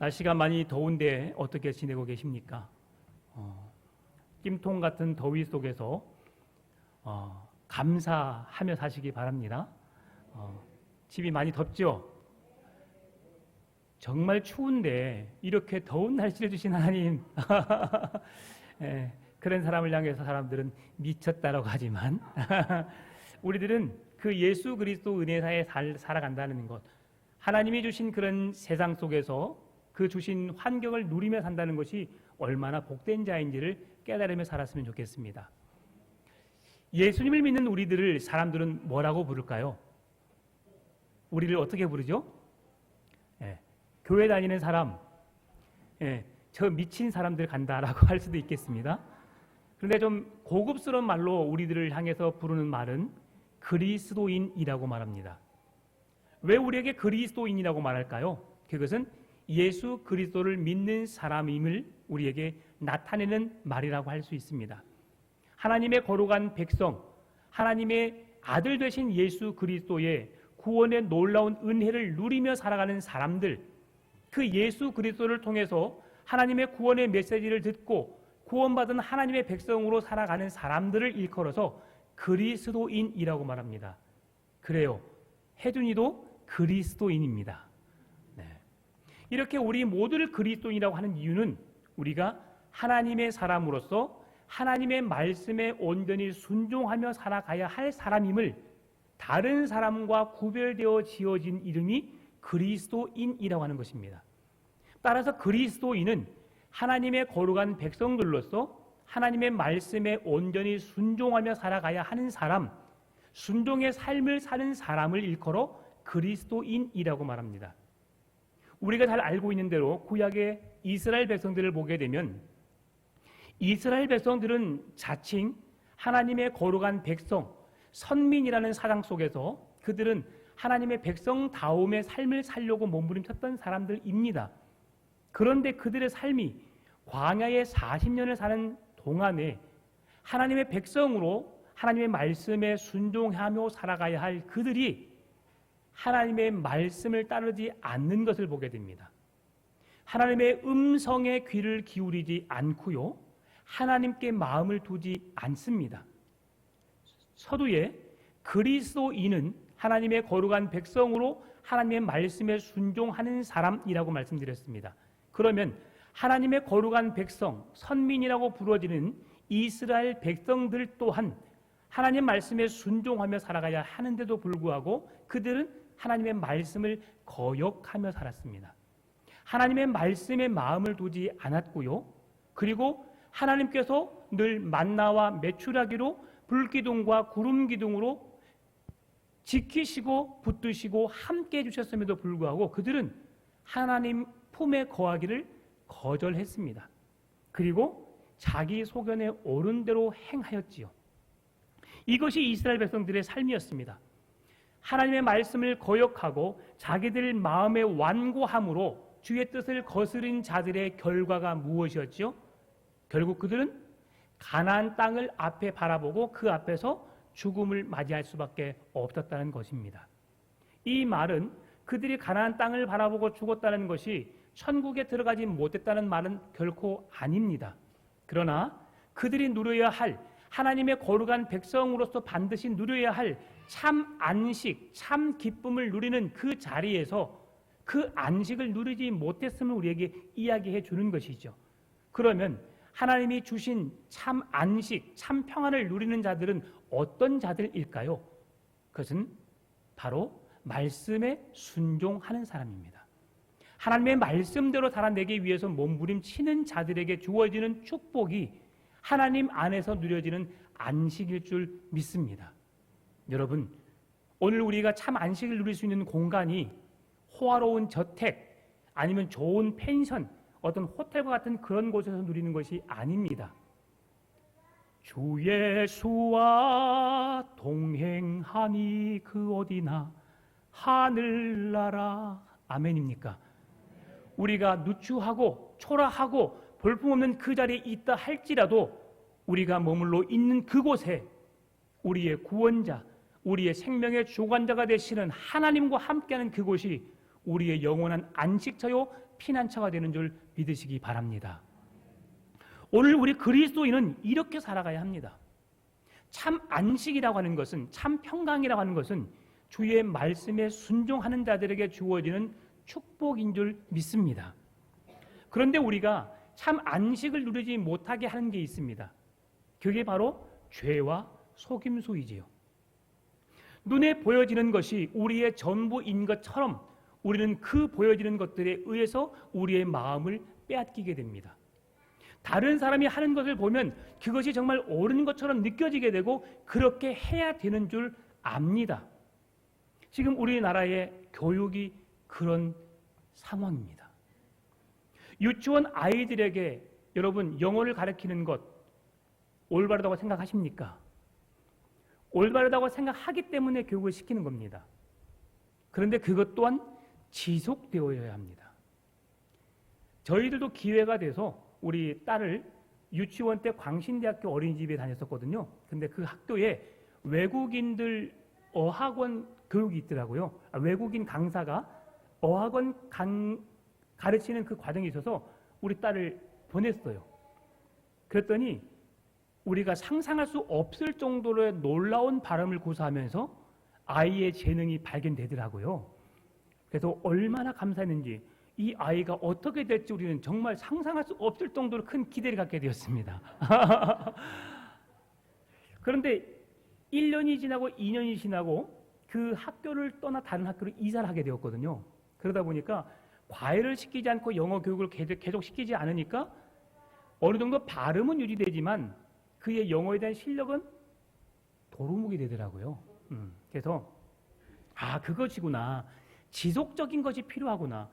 날씨가 많이 더운데 어떻게 지내고 계십니까? 찜통 같은 더위 속에서 감사하며 사시기 바랍니다. 집이 많이 덥죠? 정말 추운데 이렇게 더운 날씨를 주신 하나님 예, 그런 사람을 향해서 사람들은 미쳤다라고 하지만 우리들은 그 예수 그리스도 은혜사에 살아간다는 것, 하나님이 주신 그런 세상 속에서 그 주신 환경을 누리며 산다는 것이 얼마나 복된 자인지를 깨달으며 살았으면 좋겠습니다. 예수님을 믿는 우리들을 사람들은 뭐라고 부를까요? 우리를 어떻게 부르죠? 교회 다니는 사람, 저 미친 사람들 간다라고 할 수도 있겠습니다. 그런데 좀 고급스러운 말로 우리들을 향해서 부르는 말은 그리스도인이라고 말합니다. 왜 우리에게 그리스도인이라고 말할까요? 그것은 예수 그리스도를 믿는 사람임을 우리에게 나타내는 말이라고 할 수 있습니다. 하나님의 거룩한 백성, 하나님의 아들 되신 예수 그리스도의 구원의 놀라운 은혜를 누리며 살아가는 사람들, 그 예수 그리스도를 통해서 하나님의 구원의 메시지를 듣고 구원받은 하나님의 백성으로 살아가는 사람들을 일컬어서 그리스도인이라고 말합니다. 그래요, 혜준이도 그리스도인입니다. 이렇게 우리 모두를 그리스도인이라고 하는 이유는 우리가 하나님의 사람으로서 하나님의 말씀에 온전히 순종하며 살아가야 할 사람임을 다른 사람과 구별되어 지어진 이름이 그리스도인이라고 하는 것입니다. 따라서 그리스도인은 하나님의 거룩한 백성들로서 하나님의 말씀에 온전히 순종하며 살아가야 하는 사람, 순종의 삶을 사는 사람을 일컬어 그리스도인이라고 말합니다. 우리가 잘 알고 있는 대로 구약의 이스라엘 백성들을 보게 되면 이스라엘 백성들은 자칭 하나님의 거룩한 백성, 선민이라는 사상 속에서 그들은 하나님의 백성다움의 삶을 살려고 몸부림쳤던 사람들입니다. 그런데 그들의 삶이 광야에 40년을 사는 동안에 하나님의 백성으로 하나님의 말씀에 순종하며 살아가야 할 그들이 하나님의 말씀을 따르지 않는 것을 보게 됩니다. 하나님의 음성에 귀를 기울이지 않고요, 하나님께 마음을 두지 않습니다. 서두에 그리스도인은 하나님의 거룩한 백성으로 하나님의 말씀에 순종하는 사람이라고 말씀드렸습니다. 그러면 하나님의 거룩한 백성, 선민이라고 부르어지는 이스라엘 백성들 또한 하나님의 말씀에 순종하며 살아가야 하는데도 불구하고 그들은 하나님의 말씀을 거역하며 살았습니다. 하나님의 말씀에 마음을 두지 않았고요, 그리고 하나님께서 늘 만나와 메추라기로 불기둥과 구름기둥으로 지키시고 붙드시고 함께 해주셨음에도 불구하고 그들은 하나님 품에 거하기를 거절했습니다. 그리고 자기 소견에 옳은 대로 행하였지요. 이것이 이스라엘 백성들의 삶이었습니다. 하나님의 말씀을 거역하고 자기들 마음에 완고함으로 주의 뜻을 거스린 자들의 결과가 무엇이었죠? 결국 그들은 가나안 땅을 앞에 바라보고 그 앞에서 죽음을 맞이할 수밖에 없었다는 것입니다. 이 말은 그들이 가나안 땅을 바라보고 죽었다는 것이 천국에 들어가지 못했다는 말은 결코 아닙니다. 그러나 그들이 누려야 할 하나님의 거룩한 백성으로서 반드시 누려야 할 참 안식, 참 기쁨을 누리는 그 자리에서 그 안식을 누리지 못했음을 우리에게 이야기해 주는 것이죠. 그러면 하나님이 주신 참 안식, 참 평안을 누리는 자들은 어떤 자들일까요? 그것은 바로 말씀에 순종하는 사람입니다. 하나님의 말씀대로 살아내기 위해서 몸부림치는 자들에게 주어지는 축복이 하나님 안에서 누려지는 안식일 줄 믿습니다. 여러분, 오늘 우리가 참 안식을 누릴 수 있는 공간이 호화로운 저택 아니면 좋은 펜션, 어떤 호텔과 같은 그런 곳에서 누리는 것이 아닙니다. 주 예수와 동행하니 그 어디나 하늘나라. 아멘입니까? 우리가 누추하고 초라하고 볼품없는 그 자리에 있다 할지라도 우리가 머물러 있는 그곳에 우리의 구원자, 우리의 생명의 주관자가 되시는 하나님과 함께하는 그곳이 우리의 영원한 안식처요 피난처가 되는 줄 믿으시기 바랍니다. 오늘 우리 그리스도인은 이렇게 살아가야 합니다. 참 안식이라고 하는 것은, 참 평강이라고 하는 것은 주의 말씀에 순종하는 자들에게 주어지는 축복인 줄 믿습니다. 그런데 우리가 참 안식을 누리지 못하게 하는 게 있습니다. 그게 바로 죄와 속임수이지요. 눈에 보여지는 것이 우리의 전부인 것처럼 우리는 그 보여지는 것들에 의해서 우리의 마음을 빼앗기게 됩니다. 다른 사람이 하는 것을 보면 그것이 정말 옳은 것처럼 느껴지게 되고 그렇게 해야 되는 줄 압니다. 지금 우리나라의 교육이 그런 상황입니다. 유치원 아이들에게 여러분 영어를 가르치는 것 올바르다고 생각하십니까? 올바르다고 생각하기 때문에 교육을 시키는 겁니다. 그런데 그것 또한 지속되어야 합니다. 저희들도 기회가 돼서 우리 딸을 유치원 때 광신대학교 어린이집에 다녔었거든요. 근데 그 학교에 외국인들 어학원 교육이 있더라고요. 외국인 강사가 어학원 가르치는 그 과정이 있어서 우리 딸을 보냈어요. 그랬더니 우리가 상상할 수 없을 정도로 놀라운 발음을 구사하면서 아이의 재능이 발견되더라고요. 그래서 얼마나 감사했는지 이 아이가 어떻게 될지 우리는 정말 상상할 수 없을 정도로 큰 기대를 갖게 되었습니다. 그런데 1년이 지나고 2년이 지나고 그 학교를 떠나 다른 학교로 이사를 하게 되었거든요. 그러다 보니까 과외를 시키지 않고 영어 교육을 계속 시키지 않으니까 어느 정도 발음은 유지되지만 그의 영어에 대한 실력은 도루묵이 되더라고요. 그래서 그것이구나. 지속적인 것이 필요하구나.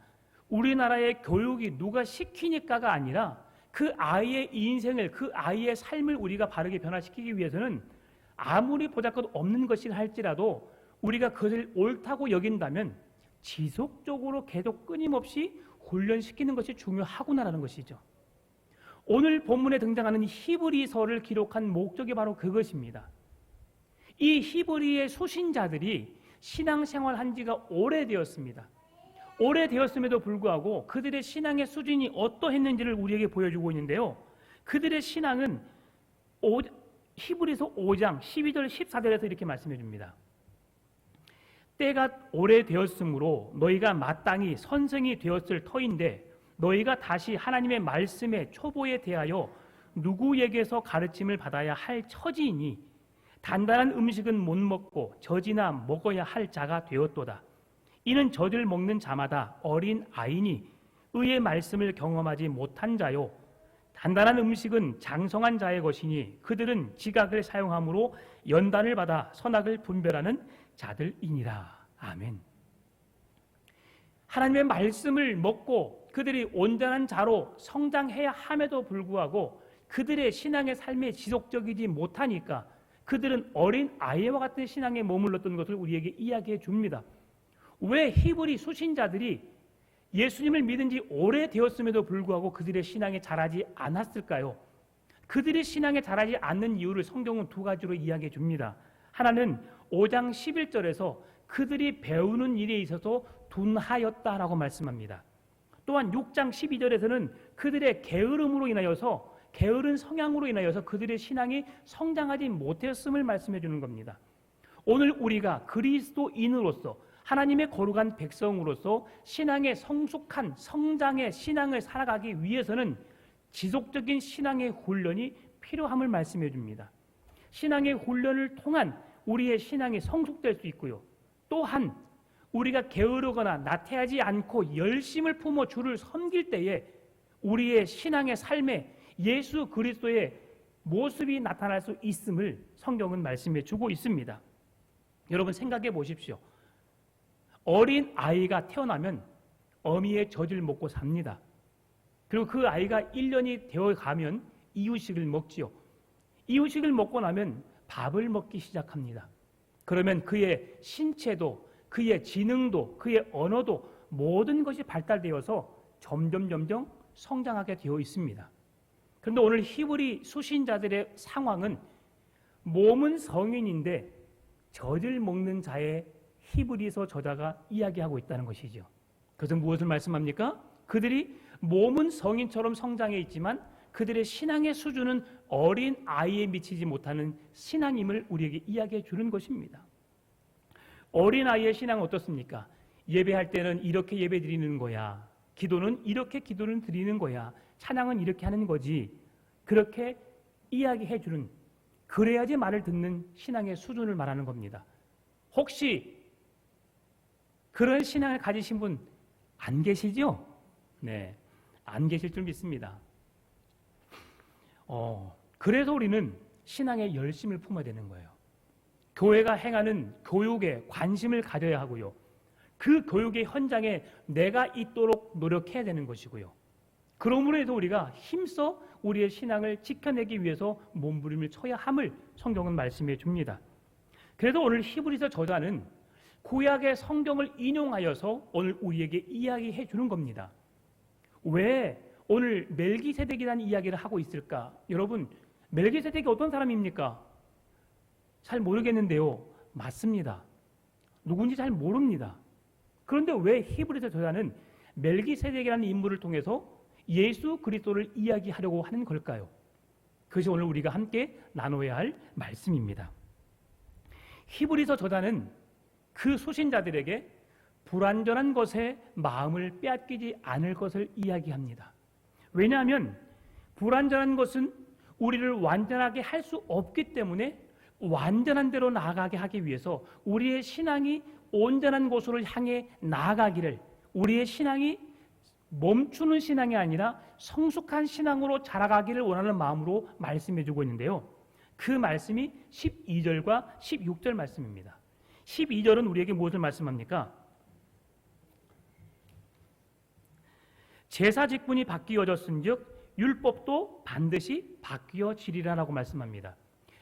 우리나라의 교육이 누가 시키니까가 아니라 그 아이의 인생을, 그 아이의 삶을 우리가 바르게 변화시키기 위해서는 아무리 보잘것 없는 것이라 할지라도 우리가 그것을 옳다고 여긴다면 지속적으로 계속 끊임없이 훈련시키는 것이 중요하구나라는 것이죠. 오늘 본문에 등장하는 히브리서를 기록한 목적이 바로 그것입니다. 이 히브리의 수신자들이 신앙생활한 지가 오래되었습니다. 오래되었음에도 불구하고 그들의 신앙의 수준이 어떠했는지를 우리에게 보여주고 있는데요. 그들의 신앙은 히브리서 5장 12절 14절에서 이렇게 말씀해 줍니다. 때가 오래되었으므로 너희가 마땅히 선생이 되었을 터인데 너희가 다시 하나님의 말씀의 초보에 대하여 누구에게서 가르침을 받아야 할 처지이니 단단한 음식은 못 먹고 젖이나 먹어야 할 자가 되었도다. 이는 젖을 먹는 자마다 어린 아이니 의의 말씀을 경험하지 못한 자요 단단한 음식은 장성한 자의 것이니 그들은 지각을 사용함으로 연단을 받아 선악을 분별하는 자들이니라. 아멘. 하나님의 말씀을 먹고 그들이 온전한 자로 성장해야 함에도 불구하고 그들의 신앙의 삶에 지속적이지 못하니까 그들은 어린 아이와 같은 신앙에 머물렀던 것을 우리에게 이야기해 줍니다. 왜 히브리 수신자들이 예수님을 믿은 지 오래되었음에도 불구하고 그들의 신앙에 자라지 않았을까요? 그들의 신앙에 자라지 않는 이유를 성경은 두 가지로 이야기해 줍니다. 하나는 5장 11절에서 그들이 배우는 일에 있어서 둔하였다라고 말씀합니다. 또한 6장 12절에서는 그들의 게으름으로 인하여서 게으른 성향으로 인하여서 그들의 신앙이 성장하지 못했음을 말씀해 주는 겁니다. 오늘 우리가 그리스도인으로서 하나님의 거룩한 백성으로서 신앙의 성숙한 성장의 신앙을 살아가기 위해서는 지속적인 신앙의 훈련이 필요함을 말씀해 줍니다. 신앙의 훈련을 통한 우리의 신앙이 성숙될 수 있고요. 또한 우리가 게으르거나 나태하지 않고 열심을 품어 주를 섬길 때에 우리의 신앙의 삶에 예수 그리스도의 모습이 나타날 수 있음을 성경은 말씀해 주고 있습니다. 여러분 생각해 보십시오. 어린 아이가 태어나면 어미의 젖을 먹고 삽니다. 그리고 그 아이가 1년이 되어 가면 이유식을 먹지요. 이유식을 먹고 나면 밥을 먹기 시작합니다. 그러면 그의 신체도 그의 지능도 그의 언어도 모든 것이 발달되어서 점점 성장하게 되어 있습니다. 그런데 오늘 히브리 수신자들의 상황은 몸은 성인인데 젖을 먹는 자의 히브리서 저자가 이야기하고 있다는 것이죠. 그것은 무엇을 말씀합니까? 그들이 몸은 성인처럼 성장해 있지만 그들의 신앙의 수준은 어린 아이에 미치지 못하는 신앙임을 우리에게 이야기해 주는 것입니다. 어린 아이의 신앙은 어떻습니까? 예배할 때는 이렇게 예배 드리는 거야. 기도는 이렇게 기도를 드리는 거야. 찬양은 이렇게 하는 거지. 그렇게 이야기해 주는, 그래야지 말을 듣는 신앙의 수준을 말하는 겁니다. 혹시 그런 신앙을 가지신 분 안 계시죠? 네, 안 계실 줄 믿습니다. 그래서 우리는 신앙의 열심을 품어야 되는 거예요. 교회가 행하는 교육에 관심을 가져야 하고요. 그 교육의 현장에 내가 있도록 노력해야 되는 것이고요. 그러므로 해서 우리가 힘써 우리의 신앙을 지켜내기 위해서 몸부림을 쳐야 함을 성경은 말씀해 줍니다. 그래서 오늘 히브리서 저자는 구약의 성경을 인용하여서 오늘 우리에게 이야기해 주는 겁니다. 왜 오늘 멜기세덱이라는 이야기를 하고 있을까? 여러분, 멜기세덱이 어떤 사람입니까? 잘 모르겠는데요. 맞습니다. 누군지 잘 모릅니다. 그런데 왜 히브리서 저자는 멜기세덱이라는 인물을 통해서 예수 그리스도를 이야기하려고 하는 걸까요? 그것이 오늘 우리가 함께 나눠야 할 말씀입니다. 히브리서 저자는 그 수신자들에게 불완전한 것에 마음을 빼앗기지 않을 것을 이야기합니다. 왜냐하면 불완전한 것은 우리를 완전하게 할 수 없기 때문에 완전한 대로 나아가게 하기 위해서 우리의 신앙이 온전한 곳으로 향해 나아가기를, 우리의 신앙이 멈추는 신앙이 아니라 성숙한 신앙으로 자라가기를 원하는 마음으로 말씀해 주고 있는데요. 그 말씀이 12절과 16절 말씀입니다. 12절은 우리에게 무엇을 말씀합니까? 제사 직분이 바뀌어졌은즉 율법도 반드시 바뀌어지리라라고 말씀합니다.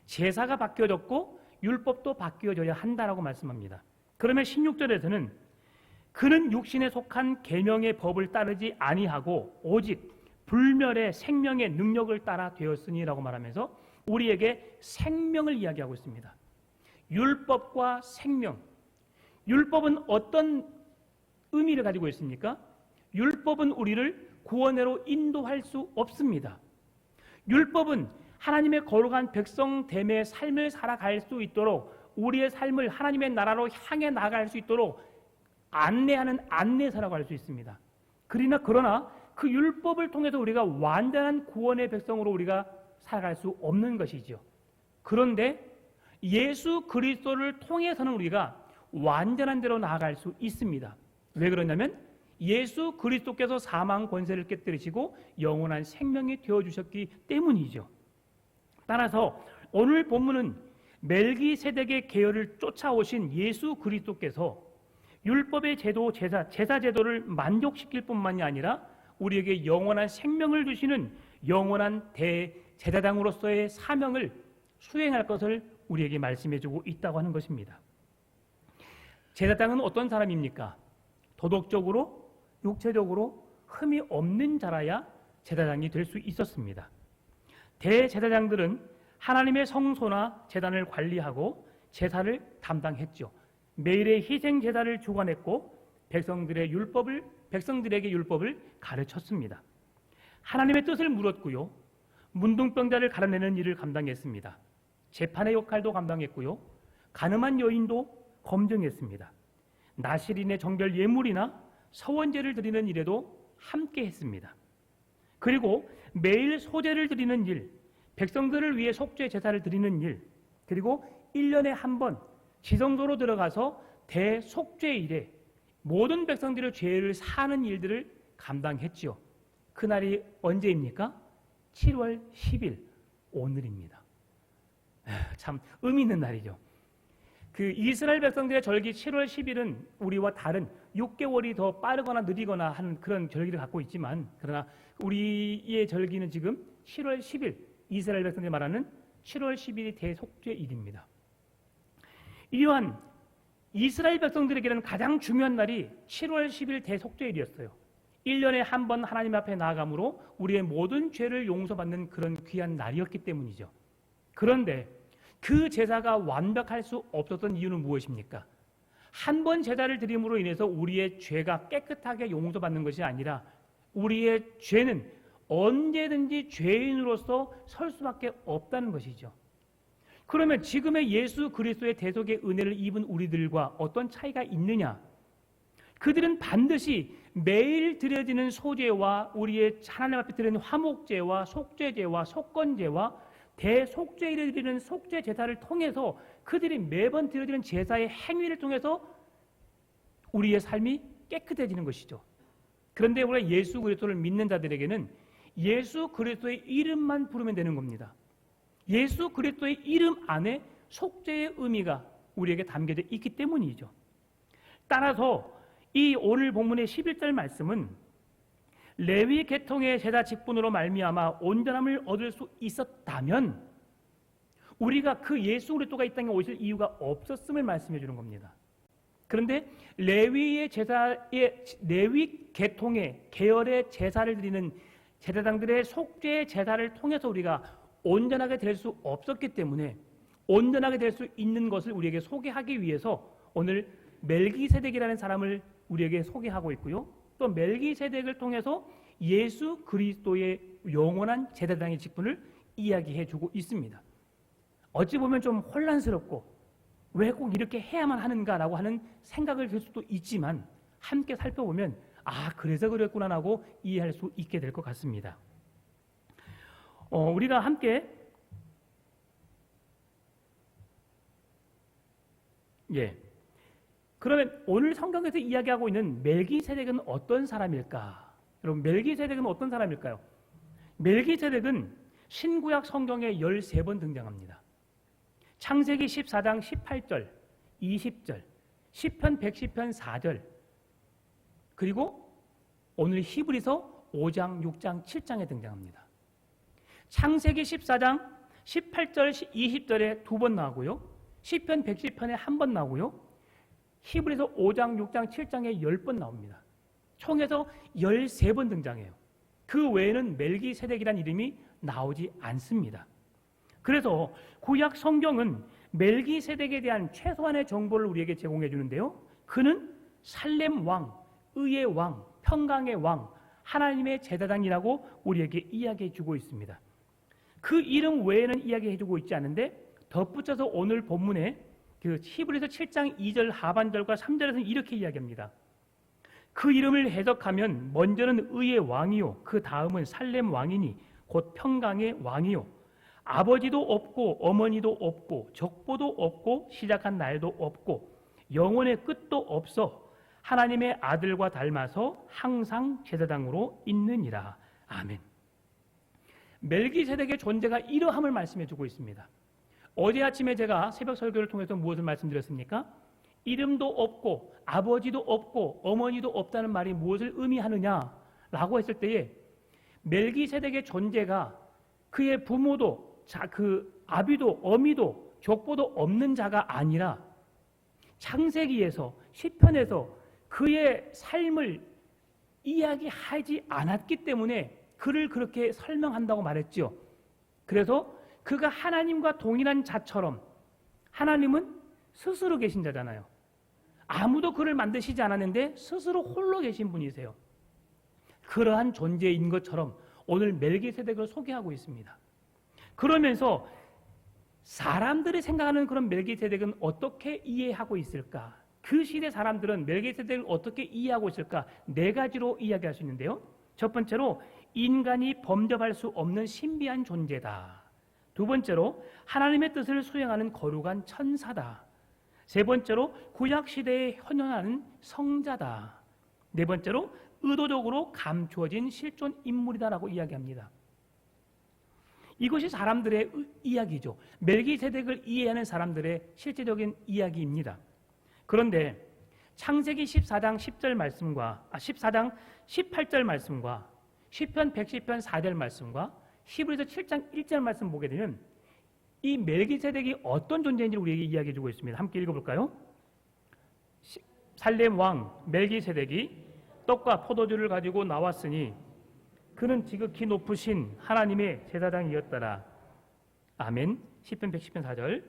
제사가 바뀌어졌고 율법도 바뀌어져야 한다라고 말씀합니다. 그러면 16절에서는 그는 육신에 속한 계명의 법을 따르지 아니하고 오직 불멸의 생명의 능력을 따라 되었으니라고 말하면서 우리에게 생명을 이야기하고 있습니다. 율법과 생명. 율법은 어떤 의미를 가지고 있습니까? 율법은 우리를 구원으로 인도할 수 없습니다. 율법은 하나님의 거룩한 백성됨의 삶을 살아갈 수 있도록, 우리의 삶을 하나님의 나라로 향해 나갈 수 있도록 안내하는 안내서라고 할 수 있습니다. 그러나 그 율법을 통해서 우리가 완전한 구원의 백성으로 우리가 살아갈 수 없는 것이죠. 그런데 예수 그리스도를 통해서는 우리가 완전한 대로 나아갈 수 있습니다. 왜 그러냐면 예수 그리스도께서 사망 권세를 깨뜨리시고 영원한 생명이 되어주셨기 때문이죠. 따라서 오늘 본문은 멜기세덱의 계열을 쫓아오신 예수 그리스도께서 율법의 제도, 제사 제도를 만족시킬 뿐만이 아니라 우리에게 영원한 생명을 주시는 영원한 대제사장으로서의 사명을 수행할 것을 우리에게 말씀해주고 있다고 하는 것입니다. 제사장은 어떤 사람입니까? 도덕적으로, 육체적으로 흠이 없는 자라야 제사장이 될 수 있었습니다. 대제사장들은 하나님의 성소나 제단을 관리하고 제사를 담당했죠. 매일의 희생 제사를 주관했고 백성들에게 율법을 가르쳤습니다. 하나님의 뜻을 물었고요. 문둥병자를 갈아내는 일을 감당했습니다. 재판의 역할도 감당했고요. 가늠한 여인도 검증했습니다. 나실인의 정결 예물이나 서원제를 드리는 일에도 함께 했습니다. 그리고 매일 소제를 드리는 일, 백성들을 위해 속죄 제사를 드리는 일, 그리고 1년에 한 번 지성소로 들어가서 대속죄 일에 모든 백성들의 죄를 사하는 일들을 감당했지요. 그날이 언제입니까? 7월 10일, 오늘입니다. 참 의미 있는 날이죠. 그 이스라엘 백성들의 절기 7월 10일은 우리와 다른 6개월이 더 빠르거나 느리거나 하는 그런 절기를 갖고 있지만, 그러나 우리의 절기는 지금 7월 10일, 이스라엘 백성들이 말하는 7월 10일이 대속죄일입니다. 이러한 이스라엘 백성들에게는 가장 중요한 날이 7월 10일 대속죄일이었어요. 1년에 한 번 하나님 앞에 나아감으로 우리의 모든 죄를 용서받는 그런 귀한 날이었기 때문이죠. 그런데 그 제사가 완벽할 수 없었던 이유는 무엇입니까? 한 번 제사를 드림으로 인해서 우리의 죄가 깨끗하게 용서받는 것이 아니라 우리의 죄는 언제든지 죄인으로서 설 수밖에 없다는 것이죠. 그러면 지금의 예수 그리스도의 대속의 은혜를 입은 우리들과 어떤 차이가 있느냐? 그들은 반드시 매일 드려지는 소제와 우리의 하나님 앞에 드리는 화목제와 속죄제와 속건제와 대속죄를 드리는 속죄 제사를 통해서 그들이 매번 드려지는 제사의 행위를 통해서 우리의 삶이 깨끗해지는 것이죠. 그런데 우리가 예수 그리스도를 믿는 자들에게는 예수 그리스도의 이름만 부르면 되는 겁니다. 예수 그리스도의 이름 안에 속죄의 의미가 우리에게 담겨져 있기 때문이죠. 따라서 이 오늘 본문의 11절 말씀은 레위 계통의 제사 직분으로 말미암아 온전함을 얻을 수 있었다면 우리가 그 예수 그리스도가 이 땅에 오실 이유가 없었음을 말씀해 주는 겁니다. 그런데 레위 계통의 계열의 제사를 드리는 제사장들의 속죄의 제사를 통해서 우리가 온전하게 될 수 없었기 때문에 온전하게 될 수 있는 것을 우리에게 소개하기 위해서 오늘 멜기세덱이라는 사람을 우리에게 소개하고 있고요. 또 멜기세덱을 통해서 예수 그리스도의 영원한 제사장의 직분을 이야기해주고 있습니다. 어찌 보면 좀 혼란스럽고 왜 꼭 이렇게 해야만 하는가라고 하는 생각을 들 수도 있지만 함께 살펴보면 그래서 그랬구나 하고 이해할 수 있게 될 것 같습니다. 우리가 함께 그러면 오늘 성경에서 이야기하고 있는 멜기세덱은 어떤 사람일까? 여러분, 멜기세덱은 어떤 사람일까요? 멜기세덱은 신구약 성경에 13번 등장합니다. 창세기 14장 18절, 20절, 시편 110편 4절, 그리고 오늘 히브리서 5장, 6장, 7장에 등장합니다. 창세기 14장 18절, 20절에 2번 나오고요. 시편 110편에 1번 나오고요. 히브리서 5장, 6장, 7장에 10번 나옵니다. 총해서 13번 등장해요. 그 외에는 멜기세덱이라는 이름이 나오지 않습니다. 그래서 구약 성경은 멜기세덱에 대한 최소한의 정보를 우리에게 제공해 주는데요. 그는 살렘 왕, 의의 왕, 평강의 왕, 하나님의 제사장이라고 우리에게 이야기해 주고 있습니다. 그 이름 외에는 이야기해 주고 있지 않은데 덧붙여서 오늘 본문에 그 히브리서 7장 2절 하반절과 3절에서는 이렇게 이야기합니다. 그 이름을 해석하면 먼저는 의의 왕이요 그 다음은 살렘 왕이니 곧 평강의 왕이요 아버지도 없고 어머니도 없고 족보도 없고 시작한 날도 없고 영원의 끝도 없어 하나님의 아들과 닮아서 항상 제사장으로 있느니라. 아멘. 멜기세덱의 존재가 이러함을 말씀해 주고 있습니다. 어제 아침에 제가 새벽 설교를 통해서 무엇을 말씀드렸습니까? 이름도 없고 아버지도 없고 어머니도 없다는 말이 무엇을 의미하느냐라고 했을 때에 멜기세덱의 존재가 그의 부모도 그 아비도 어미도 족보도 없는 자가 아니라 창세기에서 시편에서 그의 삶을 이야기하지 않았기 때문에 그를 그렇게 설명한다고 말했죠. 그래서 그가 하나님과 동일한 자처럼 하나님은 스스로 계신 자잖아요. 아무도 그를 만드시지 않았는데 스스로 홀로 계신 분이세요. 그러한 존재인 것처럼 오늘 멜기세덱을 소개하고 있습니다. 그러면서 사람들이 생각하는 그런 멜기세덱은 어떻게 이해하고 있을까? 그 시대 사람들은 멜기세덱을 어떻게 이해하고 있을까? 4가지로 이야기할 수 있는데요. 첫 번째로 인간이 범접할 수 없는 신비한 존재다. 두 번째로 하나님의 뜻을 수행하는 거룩한 천사다. 세 번째로 구약 시대에 현현하는 성자다. 네 번째로 의도적으로 감추어진 실존 인물이다라고 이야기합니다. 이것이 사람들의 이야기죠. 멜기세덱을 이해하는 사람들의 실제적인 이야기입니다. 그런데 창세기 14장 10절 말씀과 14장 18절 말씀과 시편 110편 4절 말씀과 히브리서 7장 1절 말씀 보게 되면 이 멜기세덱이 어떤 존재인지를 우리에게 이야기해 주고 있습니다. 함께 읽어볼까요? 살렘 왕 멜기세덱이 떡과 포도주를 가지고 나왔으니 그는 지극히 높으신 하나님의 제사장이었더라. 아멘. 시편 110편 4절.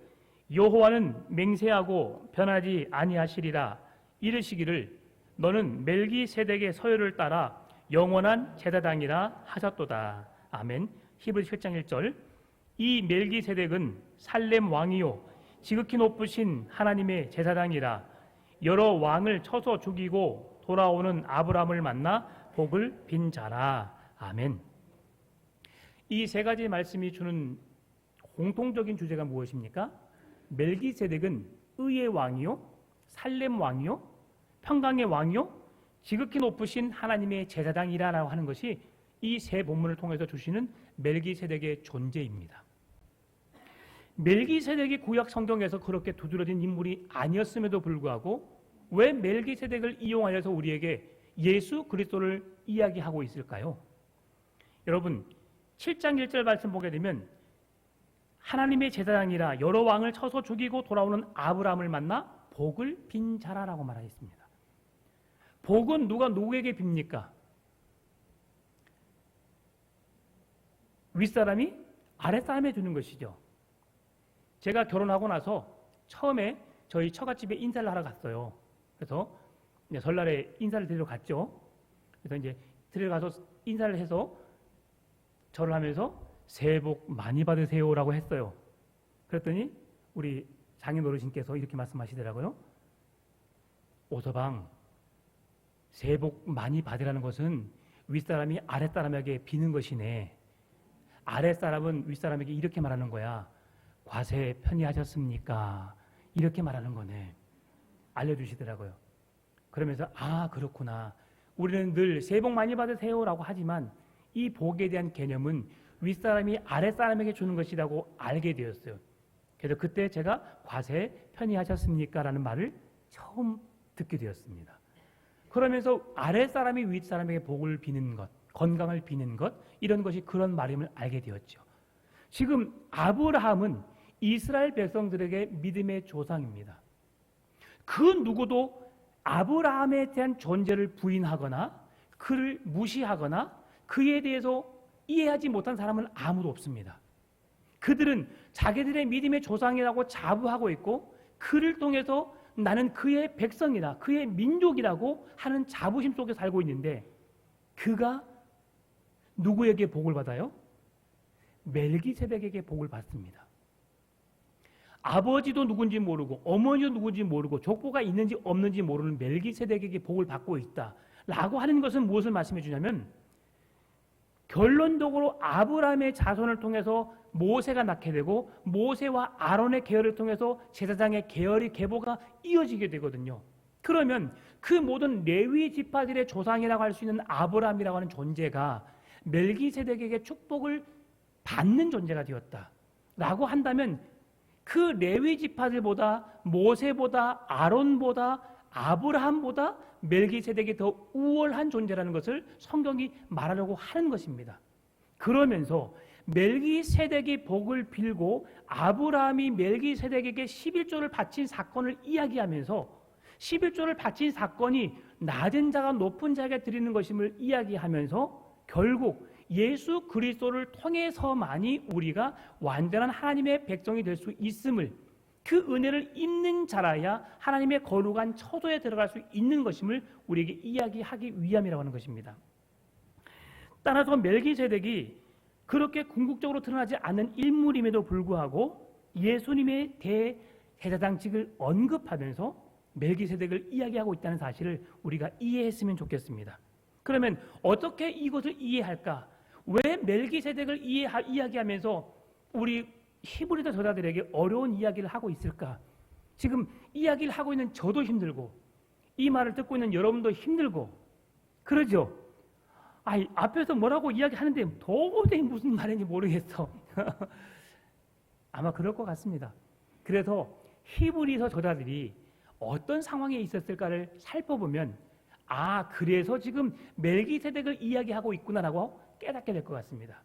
여호와는 맹세하고 변하지 아니하시리라. 이르시기를 너는 멜기세덱의 서열을 따라 영원한 제사장이라 하셨도다. 아멘. 히브리서 7장 1절. 이 멜기세덱은 살렘 왕이요 지극히 높으신 하나님의 제사장이라 여러 왕을 쳐서 죽이고 돌아오는 아브라함을 만나 복을 빈 자라. 아멘. 이 세 가지 말씀이 주는 공통적인 주제가 무엇입니까? 멜기세덱은 의의 왕이요 살렘 왕이요 평강의 왕이요 지극히 높으신 하나님의 제사장이라고 하는 것이 이 세 본문을 통해서 주시는 멜기세덱의 존재입니다. 멜기세덱이 구약 성경에서 그렇게 두드러진 인물이 아니었음에도 불구하고 왜 멜기세덱을 이용하여서 우리에게 예수 그리스도를 이야기하고 있을까요? 여러분 7장 1절 말씀 보게 되면 하나님의 제사장이라 여러 왕을 쳐서 죽이고 돌아오는 아브라함을 만나 복을 빈 자라라고 말하였습니다. 복은 누가 누구에게 빕니까? 윗사람이 아랫사람에 주는 것이죠. 제가 결혼하고 나서 처음에 저희 처갓집에 인사를 하러 갔어요. 그래서 설날에 인사를 드리러 갔죠. 그래서 이제 들어가서 인사를 해서 절을 하면서 새해 복 많이 받으세요라고 했어요. 그랬더니 우리 장인 어르신께서 이렇게 말씀하시더라고요. 오서방, 새해 복 많이 받으라는 것은 윗사람이 아랫사람에게 비는 것이네. 아랫사람은 윗사람에게 이렇게 말하는 거야. 과세 편히하셨습니까? 이렇게 말하는 거네. 알려주시더라고요. 그러면서 아 그렇구나. 우리는 늘 새해 복 많이 받으세요라고 하지만 이 복에 대한 개념은 윗사람이 아랫사람에게 주는 것이라고 알게 되었어요. 그래서 그때 제가 과세 편히하셨습니까? 라는 말을 처음 듣게 되었습니다. 그러면서 아랫사람이 윗사람에게 복을 비는 것, 건강을 비는 것, 이런 것이 그런 말임을 알게 되었죠. 지금 아브라함은 이스라엘 백성들에게 믿음의 조상입니다. 그 누구도 아브라함에 대한 존재를 부인하거나 그를 무시하거나 그에 대해서 이해하지 못한 사람은 아무도 없습니다. 그들은 자기들의 믿음의 조상이라고 자부하고 있고 그를 통해서 나는 그의 백성이다, 그의 민족이라고 하는 자부심 속에 살고 있는데 그가 누구에게 복을 받아요? 멜기세덱에게 복을 받습니다. 아버지도 누군지 모르고 어머니도 누군지 모르고 족보가 있는지 없는지 모르는 멜기세덱에게 복을 받고 있다라고 하는 것은 무엇을 말씀해 주냐면 결론적으로 아브라함의 자손을 통해서 모세가 낳게 되고 모세와 아론의 계열을 통해서 제사장의 계열의 계보가 이어지게 되거든요. 그러면 그 모든 레위 지파들의 조상이라고 할 수 있는 아브라함이라고 하는 존재가 멜기세덱에게 축복을 받는 존재가 되었다라고 한다면 그 레위 지파들보다 모세보다 아론보다 아브라함보다 멜기세덱이 더 우월한 존재라는 것을 성경이 말하려고 하는 것입니다. 그러면서 멜기세덱이 복을 빌고 아브라함이 멜기세덱에게 11조를 바친 사건을 이야기하면서 11조를 바친 사건이 낮은 자가 높은 자에게 드리는 것임을 이야기하면서 결국 예수 그리스도를 통해서만이 우리가 완전한 하나님의 백성이 될 수 있음을 그 은혜를 입는 자라야 하나님의 거룩한 처소에 들어갈 수 있는 것임을 우리에게 이야기하기 위함이라고 하는 것입니다. 따라서 멜기세덱이 그렇게 궁극적으로 드러나지 않는 인물임에도 불구하고 예수님의 대제사장직을 언급하면서 멜기세덱을 이야기하고 있다는 사실을 우리가 이해했으면 좋겠습니다. 그러면 어떻게 이것을 이해할까? 왜 멜기세덱을 이야기하면서 우리 히브리서 저자들에게 어려운 이야기를 하고 있을까? 지금 이야기를 하고 있는 저도 힘들고 이 말을 듣고 있는 여러분도 힘들고 그러죠? 앞에서 뭐라고 이야기하는데 도저히 무슨 말인지 모르겠어. 아마 그럴 것 같습니다. 그래서 히브리서 저자들이 어떤 상황에 있었을까를 살펴보면 그래서 지금 멜기세덱을 이야기하고 있구나라고 깨닫게 될 것 같습니다.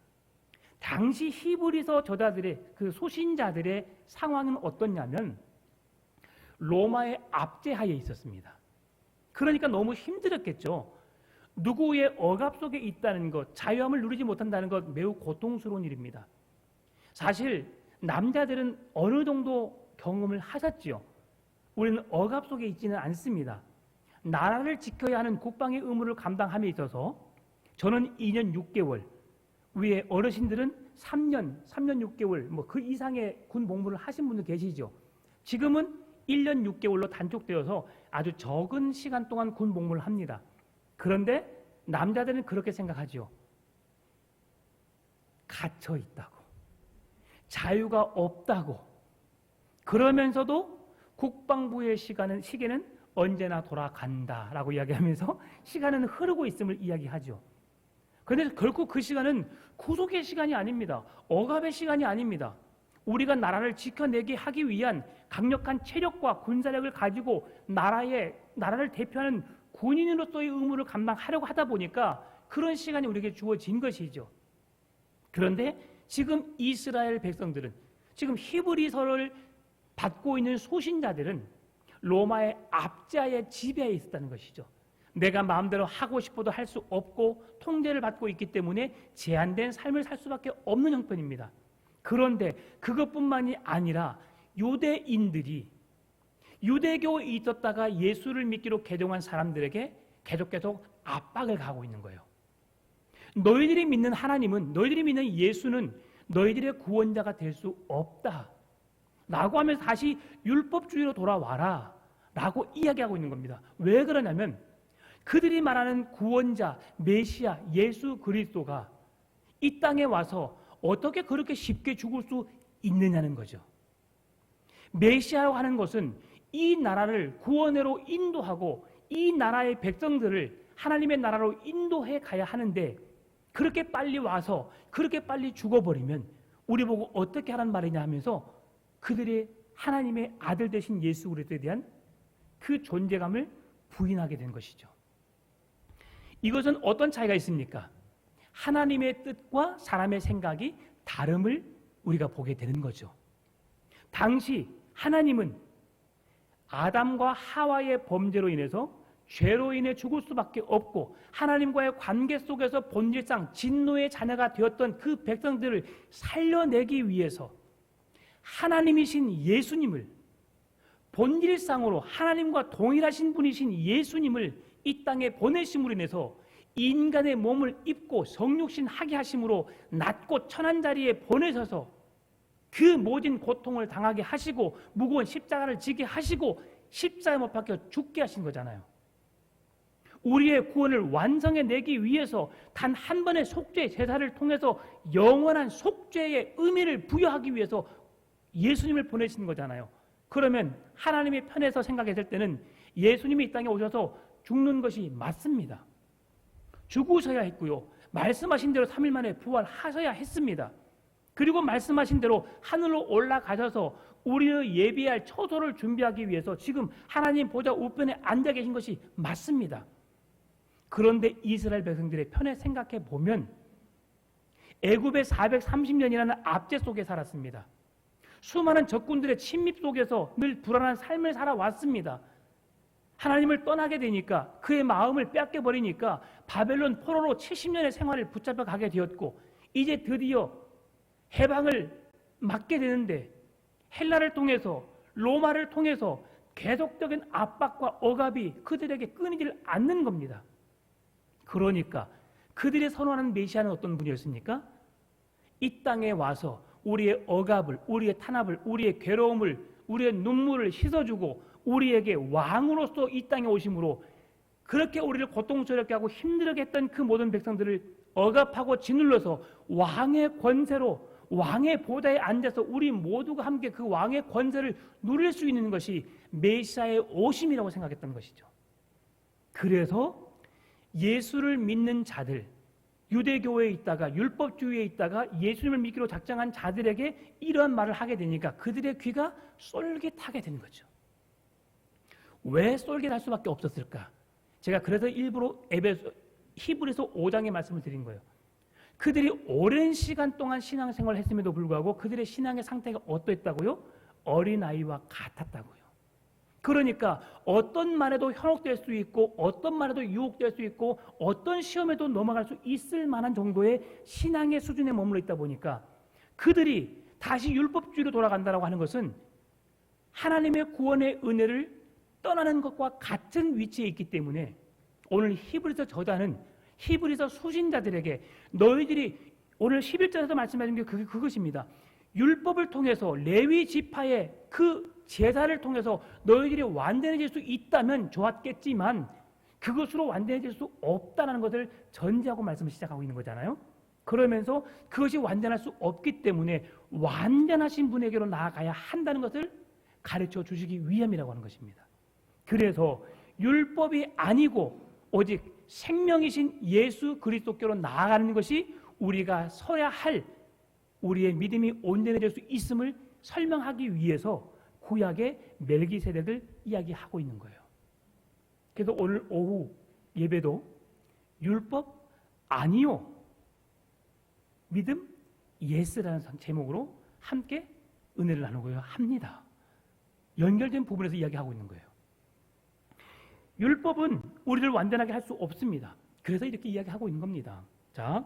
당시 히브리서 저자들의 그 소신자들의 상황은 어떻냐면 로마의 압제하에 있었습니다. 그러니까 너무 힘들었겠죠. 누구의 억압 속에 있다는 것, 자유함을 누리지 못한다는 것 매우 고통스러운 일입니다. 사실 남자들은 어느 정도 경험을 하셨지요. 우리는 억압 속에 있지는 않습니다. 나라를 지켜야 하는 국방의 의무를 감당함에 있어서 저는 2년 6개월, 위에 어르신들은 3년 6개월, 뭐 그 이상의 군 복무를 하신 분들 계시죠. 지금은 1년 6개월로 단축되어서 아주 적은 시간 동안 군 복무를 합니다. 그런데 남자들은 그렇게 생각하죠. 갇혀 있다고, 자유가 없다고. 그러면서도 국방부의 시계는 언제나 돌아간다라고 이야기하면서 시간은 흐르고 있음을 이야기하죠. 그런데 결코 그 시간은 구속의 시간이 아닙니다. 억압의 시간이 아닙니다. 우리가 나라를 지켜내게 하기 위한 강력한 체력과 군사력을 가지고 나라를 대표하는 군인으로서의 의무를 감당하려고 하다 보니까 그런 시간이 우리에게 주어진 것이죠. 그런데 지금 이스라엘 백성들은, 지금 히브리서를 받고 있는 소신자들은 로마의 압제의 지배에 있었다는 것이죠. 내가 마음대로 하고 싶어도 할 수 없고 통제를 받고 있기 때문에 제한된 삶을 살 수밖에 없는 형편입니다. 그런데 그것뿐만이 아니라 유대인들이 유대교에 있었다가 예수를 믿기로 개종한 사람들에게 계속 압박을 가하고 있는 거예요. 너희들이 믿는 하나님은, 너희들이 믿는 예수는 너희들의 구원자가 될 수 없다 라고 하면서 다시 율법주의로 돌아와라 라고 이야기하고 있는 겁니다. 왜 그러냐면 그들이 말하는 구원자, 메시아, 예수 그리스도가 이 땅에 와서 어떻게 그렇게 쉽게 죽을 수 있느냐는 거죠. 메시아라고 하는 것은 이 나라를 구원으로 인도하고 이 나라의 백성들을 하나님의 나라로 인도해 가야 하는데 그렇게 빨리 와서 그렇게 빨리 죽어버리면 우리 보고 어떻게 하란 말이냐 하면서 그들이 하나님의 아들 되신 예수 그리스도에 대한 그 존재감을 부인하게 된 것이죠. 이것은 어떤 차이가 있습니까? 하나님의 뜻과 사람의 생각이 다름을 우리가 보게 되는 거죠. 당시 하나님은 아담과 하와의 범죄로 인해서 죄로 인해 죽을 수밖에 없고 하나님과의 관계 속에서 본질상 진노의 자녀가 되었던 그 백성들을 살려내기 위해서 하나님이신 예수님을, 본질상으로 하나님과 동일하신 분이신 예수님을 이 땅에 보내심으로 인해서 인간의 몸을 입고 성육신 하게 하심으로 낮고 천한 자리에 보내셔서 그 모든 고통을 당하게 하시고 무거운 십자가를 지게 하시고 십자가에 못 박혀 죽게 하신 거잖아요. 우리의 구원을 완성해내기 위해서 단 한 번의 속죄 제사를 통해서 영원한 속죄의 의미를 부여하기 위해서 예수님을 보내신 거잖아요. 그러면 하나님의 편에서 생각했을 때는 예수님이 이 땅에 오셔서 죽는 것이 맞습니다. 죽으셔야 했고요. 말씀하신 대로 3일 만에 부활하셔야 했습니다. 그리고 말씀하신 대로 하늘로 올라가셔서 우리를 예비할 처소를 준비하기 위해서 지금 하나님 보좌 우편에 앉아 계신 것이 맞습니다. 그런데 이스라엘 백성들의 편에 생각해 보면 애굽의 430년이라는 압제 속에 살았습니다. 수많은 적군들의 침입 속에서 늘 불안한 삶을 살아왔습니다. 하나님을 떠나게 되니까 그의 마음을 뺏겨버리니까 바벨론 포로로 70년의 생활을 붙잡혀 가게 되었고 이제 드디어 해방을 맞게 되는데 헬라를 통해서 로마를 통해서 계속적인 압박과 억압이 그들에게 끊이질 않는 겁니다. 그러니까 그들이 선호하는 메시아는 어떤 분이었습니까? 이 땅에 와서 우리의 억압을, 우리의 탄압을, 우리의 괴로움을, 우리의 눈물을 씻어주고 우리에게 왕으로서 이 땅에 오심으로 그렇게 우리를 고통스럽게 하고 힘들게 했던 그 모든 백성들을 억압하고 짓눌러서 왕의 권세로 왕의 보좌에 앉아서 우리 모두가 함께 그 왕의 권세를 누릴 수 있는 것이 메시아의 오심이라고 생각했던 것이죠. 그래서 예수를 믿는 자들, 유대교회에 있다가 율법주의에 있다가 예수님을 믿기로 작정한 자들에게 이런 말을 하게 되니까 그들의 귀가 쏠깃하게 되는 거죠. 왜 쏠깃할 수밖에 없었을까? 제가 그래서 일부러 히브리서 5장의 말씀을 드린 거예요. 그들이 오랜 시간 동안 신앙생활을 했음에도 불구하고 그들의 신앙의 상태가 어떠했다고요? 어린아이와 같았다고요. 그러니까 어떤 말에도 현혹될 수 있고 어떤 말에도 유혹될 수 있고 어떤 시험에도 넘어갈 수 있을 만한 정도의 신앙의 수준에 머물러 있다 보니까 그들이 다시 율법주의로 돌아간다고 하는 것은 하나님의 구원의 은혜를 떠나는 것과 같은 위치에 있기 때문에 오늘 히브리서 저자는 히브리서 수신자들에게 너희들이 오늘 11절에서 말씀하신 게 그것입니다. 율법을 통해서 레위 지파의 그 제사를 통해서 너희들이 완전해질 수 있다면 좋았겠지만 그것으로 완전해질 수 없다는 것을 전제하고 말씀을 시작하고 있는 거잖아요. 그러면서 그것이 완전할 수 없기 때문에 완전하신 분에게로 나아가야 한다는 것을 가르쳐 주시기 위함이라고 하는 것입니다. 그래서 율법이 아니고 오직 생명이신 예수 그리스도께로 나아가는 것이 우리가 서야 할 우리의 믿음이 온전해질 수 있음을 설명하기 위해서 구약의 멜기세덱을 이야기하고 있는 거예요. 그래서 오늘 오후 예배도 율법 아니요 믿음 예스라는 제목으로 함께 은혜를 나누고요 합니다. 연결된 부분에서 이야기하고 있는 거예요. 율법은 우리를 완전하게 할 수 없습니다. 그래서 이렇게 이야기하고 있는 겁니다. 자,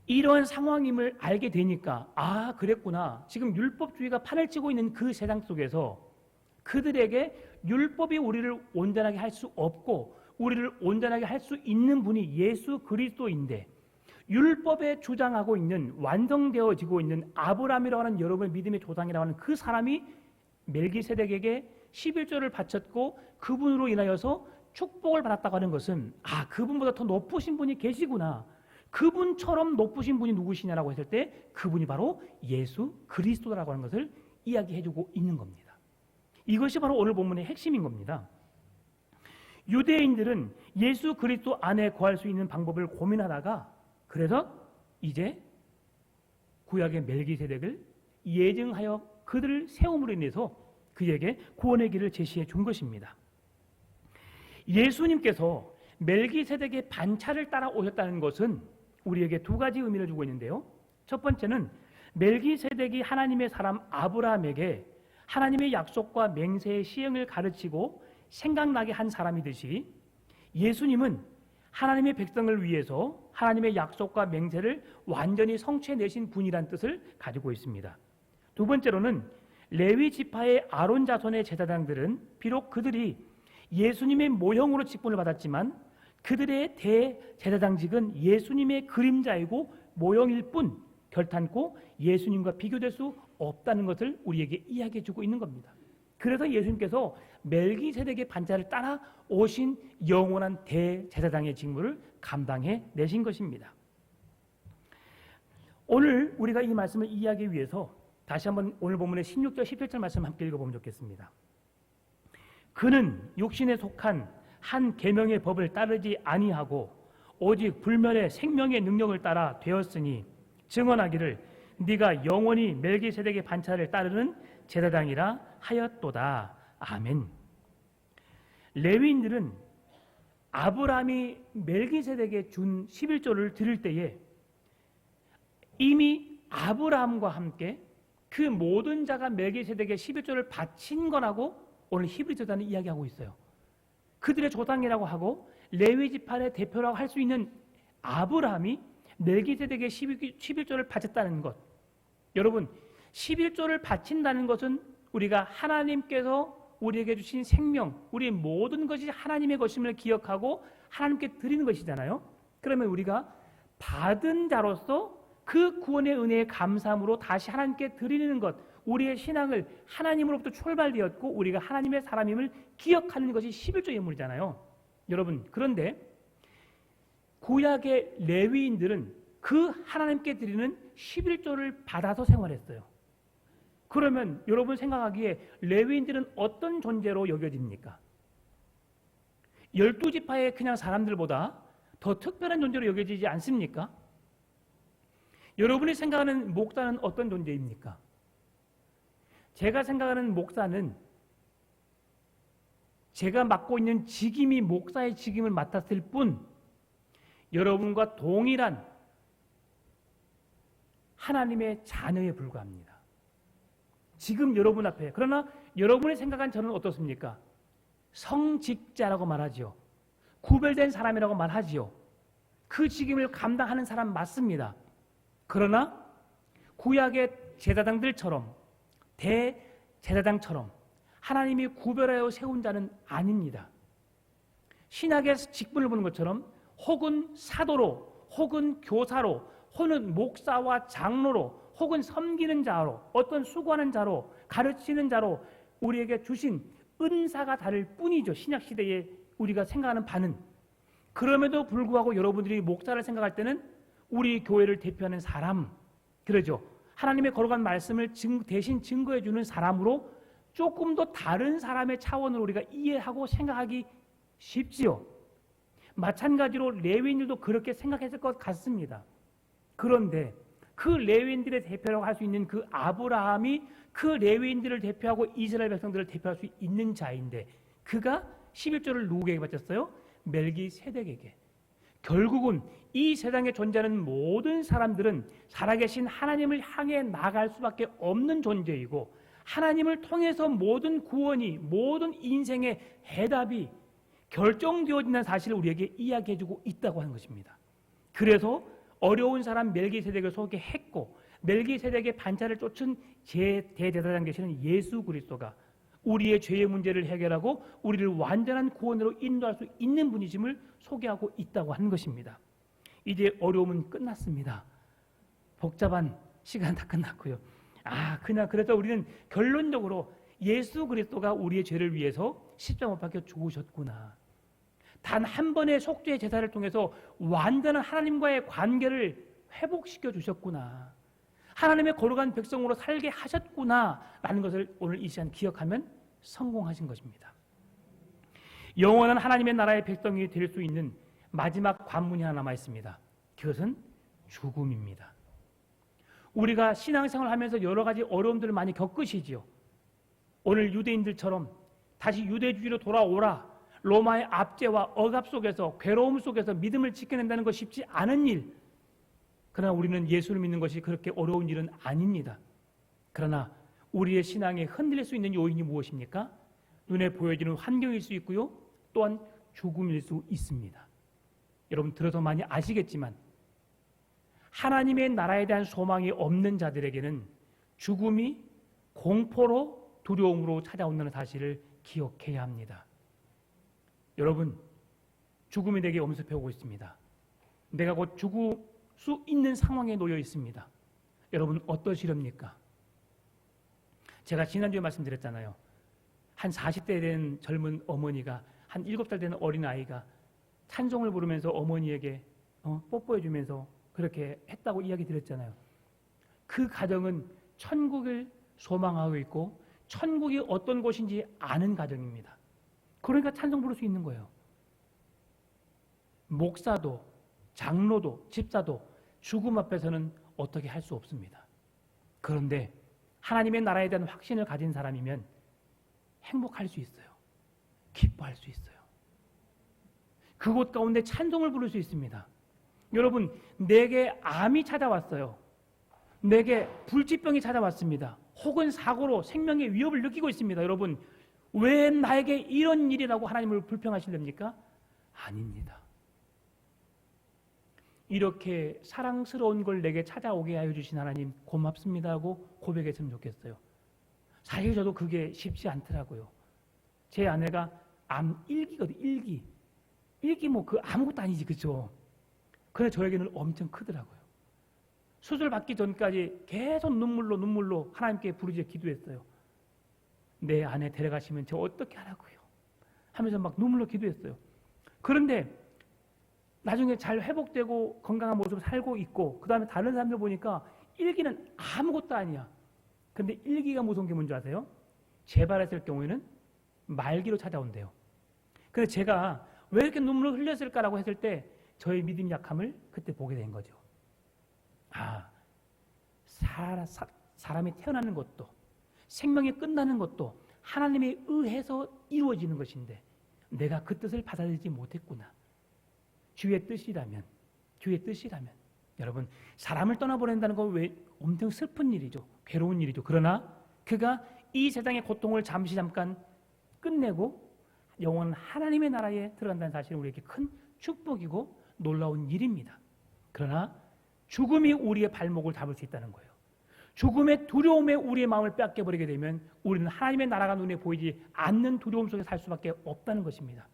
이런 상황임을 알게 되니까 아 그랬구나. 지금 율법주의가 판을 치고 있는 그 세상 속에서 그들에게 율법이 우리를 온전하게 할 수 없고 우리를 온전하게 할 수 있는 분이 예수 그리스도인데 율법에 주장하고 있는 완성되어지고 있는 아브라함이라고 하는 여러분의 믿음의 조상이라고 하는 그 사람이 멜기세덱에게 11조를 바쳤고 그분으로 인하여서 축복을 받았다고 하는 것은 아 그분보다 더 높으신 분이 계시구나. 그분처럼 높으신 분이 누구시냐라고 했을 때 그분이 바로 예수 그리스도라고 하는 것을 이야기해주고 있는 겁니다. 이것이 바로 오늘 본문의 핵심인 겁니다. 유대인들은 예수 그리스도 안에 거할 수 있는 방법을 고민하다가 그래서 이제 구약의 멜기세덱을 예증하여 그들을 세움으로 인해서 그에게 구원의 길을 제시해 준 것입니다. 예수님께서 멜기세덱의 반차를 따라 오셨다는 것은 우리에게 두 가지 의미를 주고 있는데요. 첫 번째는 멜기세덱이 하나님의 사람 아브라함에게 하나님의 약속과 맹세의 시행을 가르치고 생각나게 한 사람이듯이 예수님은 하나님의 백성을 위해서 하나님의 약속과 맹세를 완전히 성취해내신 분이란 뜻을 가지고 있습니다. 두 번째로는 레위 지파의 아론 자손의 제사장들은 비록 그들이 예수님의 모형으로 직분을 받았지만 그들의 대제사장직은 예수님의 그림자이고 모형일 뿐 결탄코 예수님과 비교될 수 없다는 것을 우리에게 이야기해 주고 있는 겁니다. 그래서 예수님께서 멜기세덱의 반차를 따라 오신 영원한 대제사장의 직무를 감당해 내신 것입니다. 오늘 우리가 이 말씀을 이해하기 위해서 다시 한번 오늘 본문의 16절 17절 말씀 함께 읽어보면 좋겠습니다. 그는 육신에 속한 한 계명의 법을 따르지 아니하고 오직 불멸의 생명의 능력을 따라 되었으니 증언하기를 네가 영원히 멜기세덱의 반차를 따르는 제사장이라 하였도다. 아멘. 레위인들은 아브라함이 멜기세덱에 준 11조를 드릴 때에 이미 아브라함과 함께 그 모든 자가 멜기세덱에 11조를 바친 거라고 오늘 히브리서자는 이야기하고 있어요. 그들의 조상이라고 하고 레위 지파의 대표라고 할 수 있는 아브라함이 멜기세덱에 11조를 바쳤다는 것. 여러분 11조를 바친다는 것은 우리가 하나님께서 우리에게 주신 생명, 우리의 모든 것이 하나님의 것임을 기억하고 하나님께 드리는 것이잖아요. 그러면 우리가 받은 자로서 그 구원의 은혜의 감사함으로 다시 하나님께 드리는 것, 우리의 신앙을 하나님으로부터 출발되었고 우리가 하나님의 사람임을 기억하는 것이 11조 예물이잖아요. 여러분 그런데 구약의 레위인들은 그 하나님께 드리는 11조를 받아서 생활했어요. 그러면 여러분 생각하기에 레위인들은 어떤 존재로 여겨집니까? 12지파의 그냥 사람들보다 더 특별한 존재로 여겨지지 않습니까? 여러분이 생각하는 목사는 어떤 존재입니까? 제가 생각하는 목사는 제가 맡고 있는 직임이 목사의 직임을 맡았을 뿐 여러분과 동일한 하나님의 자녀에 불과합니다. 지금 여러분 앞에. 그러나 여러분이 생각한 저는 어떻습니까? 성직자라고 말하지요. 구별된 사람이라고 말하지요. 그 직임을 감당하는 사람 맞습니다. 그러나 구약의 제사장들처럼 대제사장처럼 하나님이 구별하여 세운 자는 아닙니다. 신약의 직분을 보는 것처럼 혹은 사도로, 혹은 교사로, 혹은 목사와 장로로, 혹은 섬기는 자로, 어떤 수고하는 자로, 가르치는 자로 우리에게 주신 은사가 다를 뿐이죠. 신약 시대에 우리가 생각하는 바는. 그럼에도 불구하고 여러분들이 목사를 생각할 때는 우리 교회를 대표하는 사람, 그러죠. 하나님의 거룩한 말씀을 대신 증거해 주는 사람으로 조금 더 다른 사람의 차원으로 우리가 이해하고 생각하기 쉽지요. 마찬가지로 레위인들도 그렇게 생각했을 것 같습니다. 그런데 그 레위인들의 대표라고 할 수 있는 그 아브라함이 그 레위인들을 대표하고 이스라엘 백성들을 대표할 수 있는 자인데 그가 11조를 누구에게 바쳤어요? 멜기세덱에게. 결국은 이 세상에 존재하는 모든 사람들은 살아계신 하나님을 향해 나갈 수밖에 없는 존재이고 하나님을 통해서 모든 구원이, 모든 인생의 해답이 결정되어진다는 사실을 우리에게 이야기해주고 있다고 하는 것입니다. 그래서 어려운 사람 멜기세덱을 소개했고 멜기세덱의 반차를 쫓은 대제사장 되시는 예수 그리스도가 우리의 죄의 문제를 해결하고 우리를 완전한 구원으로 인도할 수 있는 분이심을 소개하고 있다고 하는 것입니다. 이제 어려움은 끝났습니다. 복잡한 시간 다 끝났고요. 그래서 우리는 결론적으로 예수 그리스도가 우리의 죄를 위해서 십자가 못 박혀 죽으셨구나. 단 한 번의 속죄의 제사를 통해서 완전한 하나님과의 관계를 회복시켜 주셨구나. 하나님의 거룩한 백성으로 살게 하셨구나라는 것을 오늘 이 시간 기억하면 성공하신 것입니다. 영원한 하나님의 나라의 백성이 될 수 있는 마지막 관문이 하나 남아 있습니다. 그것은 죽음입니다. 우리가 신앙생활을 하면서 여러 가지 어려움들을 많이 겪으시지요. 오늘 유대인들처럼 다시 유대주의로 돌아오라, 로마의 압제와 억압 속에서 괴로움 속에서 믿음을 지켜낸다는 것이 쉽지 않은 일. 그러나 우리는 예수를 믿는 것이 그렇게 어려운 일은 아닙니다. 그러나 우리의 신앙에 흔들릴 수 있는 요인이 무엇입니까? 눈에 보여지는 환경일 수 있고요. 또한 죽음일 수 있습니다. 여러분 들어서 많이 아시겠지만 하나님의 나라에 대한 소망이 없는 자들에게는 죽음이 공포로 두려움으로 찾아온다는 사실을 기억해야 합니다. 여러분, 죽음이 내게 엄습해오고 있습니다. 내가 곧 죽을 수 있는 상황에 놓여 있습니다. 여러분 어떠시렵니까? 제가 지난주에 말씀드렸잖아요. 한 40대 된 젊은 어머니가 한 7살 되는 어린아이가 찬송을 부르면서 어머니에게 뽀뽀해주면서 그렇게 했다고 이야기 드렸잖아요. 그 가정은 천국을 소망하고 있고 천국이 어떤 곳인지 아는 가정입니다. 그러니까 찬송 부를 수 있는 거예요. 목사도 장로도 집사도 죽음 앞에서는 어떻게 할 수 없습니다. 그런데 하나님의 나라에 대한 확신을 가진 사람이면 행복할 수 있어요. 기뻐할 수 있어요. 그곳 가운데 찬송을 부를 수 있습니다. 여러분, 내게 암이 찾아왔어요. 내게 불치병이 찾아왔습니다. 혹은 사고로 생명의 위협을 느끼고 있습니다. 여러분, 왜 나에게 이런 일이라고 하나님을 불평하실랍니까? 아닙니다. 이렇게 사랑스러운 걸 내게 찾아오게 하여 주신 하나님 고맙습니다 하고 고백했으면 좋겠어요. 사실 저도 그게 쉽지 않더라고요. 제 아내가 암 1기거든요. 1기 뭐 그 아무것도 아니지, 그죠? 그런데 저에게는 엄청 크더라고요. 수술 받기 전까지 계속 눈물로 하나님께 부르짖어 기도했어요. 내 아내 데려가시면 저 어떻게 하라고요? 하면서 막 눈물로 기도했어요. 그런데 나중에 잘 회복되고 건강한 모습을 살고 있고 그 다음에 다른 사람들 보니까 1기는 아무것도 아니야. 근데 1기가 무서운 게 뭔지 아세요? 재발했을 경우에는 말기로 찾아온대요. 근데 제가 왜 이렇게 눈물을 흘렸을까라고 했을 때 저의 믿음 약함을 그때 보게 된 거죠. 사람이 태어나는 것도 생명이 끝나는 것도 하나님에 의해서 이루어지는 것인데 내가 그 뜻을 받아들이지 못했구나. 주의 뜻이라면 여러분, 사람을 떠나보낸다는 건 왜 엄청 슬픈 일이죠. 괴로운 일이죠. 그러나 그가 이 세상의 고통을 잠깐 끝내고 영원한 하나님의 나라에 들어간다는 사실은 우리에게 큰 축복이고 놀라운 일입니다. 그러나 죽음이 우리의 발목을 잡을 수 있다는 거예요. 죽음의 두려움에 우리의 마음을 뺏겨버리게 되면 우리는 하나님의 나라가 눈에 보이지 않는 두려움 속에 살 수밖에 없다는 것입니다.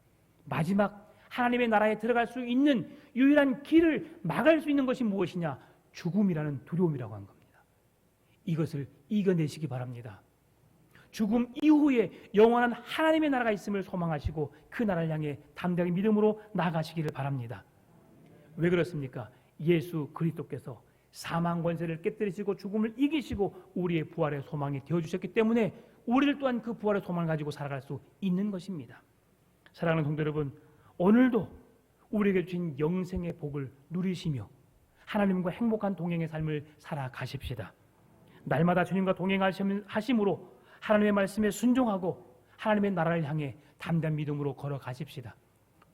마지막 하나님의 나라에 들어갈 수 있는 유일한 길을 막을 수 있는 것이 무엇이냐? 죽음이라는 두려움이라고 한 겁니다. 이것을 이겨내시기 바랍니다. 죽음 이후에 영원한 하나님의 나라가 있음을 소망하시고 그 나라를 향해 담대하게 믿음으로 나아가시기를 바랍니다. 왜 그렇습니까? 예수 그리스도께서 사망 권세를 깨뜨리시고 죽음을 이기시고 우리의 부활의 소망이 되어주셨기 때문에 우리를 또한 그 부활의 소망을 가지고 살아갈 수 있는 것입니다. 사랑하는 성도 여러분, 오늘도 우리에게 주신 영생의 복을 누리시며 하나님과 행복한 동행의 삶을 살아가십시다. 날마다 주님과 동행하심으로 하나님의 말씀에 순종하고 하나님의 나라를 향해 담대한 믿음으로 걸어가십시다.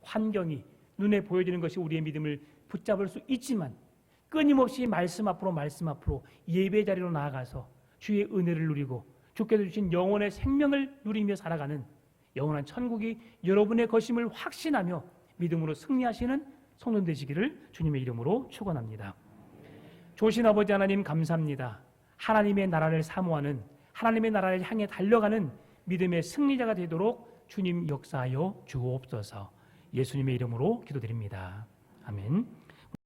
환경이 눈에 보여지는 것이 우리의 믿음을 붙잡을 수 있지만 끊임없이 말씀 앞으로 예배 자리로 나아가서 주의 은혜를 누리고 주께서 주신 영혼의 생명을 누리며 살아가는 영원한 천국이 여러분의 것임을 확신하며 믿음으로 승리하시는 성도 되시기를 주님의 이름으로 축원합니다. 조신 아버지 하나님 감사합니다. 하나님의 나라를 사모하는 하나님의 나라를 향해 달려가는 믿음의 승리자가 되도록 주님 역사하여 주옵소서. 예수님의 이름으로 기도드립니다. 아멘.